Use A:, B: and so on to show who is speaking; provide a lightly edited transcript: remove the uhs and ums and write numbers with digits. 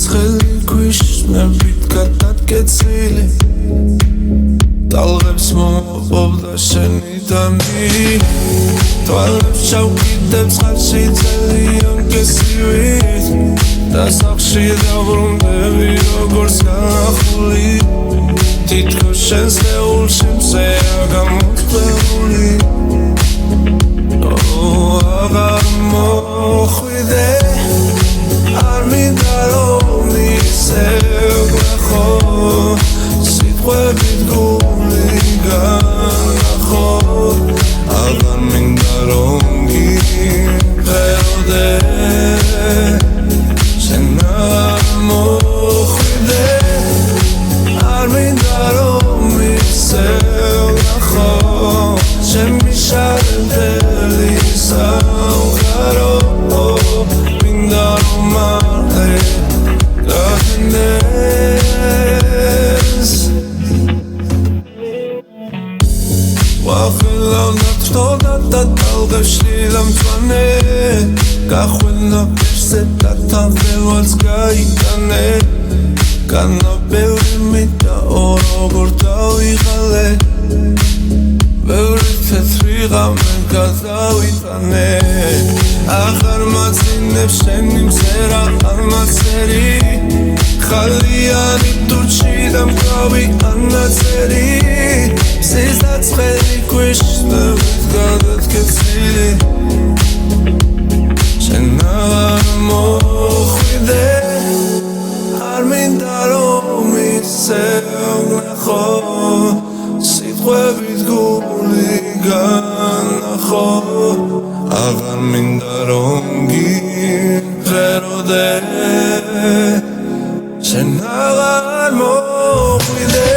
A: სიცოცხლე ქვიშნებით გადადგეცილი ტალღებს მომოპოვდა შენი დამი თვალებს ჩავკიდებ წყალში ძალიან კესივით და სახში დავრუნდები როგორც განახული თითქოს შენს სხეულში მზეა გამოთვლეული აღარ მოხვიდე არ მინდა რომ ისევ ვნახო სიტყვებით გული განახო აღარ მინდა რომ გიფეროდე შენ აღარ მოხვიდე არ მინდა რომ ისევ ვნახო ჩემი შარდელი საუხარო მინდა რომ მალე გახინდეს ვახელავ ნათრთოდა და ტალღებში ლამწვანე გახვენა პირზე და თანხელვაც გაიტანე განაბევრი მიტა როგორ დავიღალე ბევრი თეთრი ღამე გადავიტანე აღარ მაძინებს შენი მზერა არ მაცერი ხალიანი ტურჩი და მკლავი ანაწერი სიცოცხლე ქვიშნებით გადადგეცილი შენ აღარ მოხვიდე არ მინდა რომ ისევ ვნახო სიტყვებით გული განახო აღარ მინდა რომ გიფეროდე შენ აღარ მოხვიდე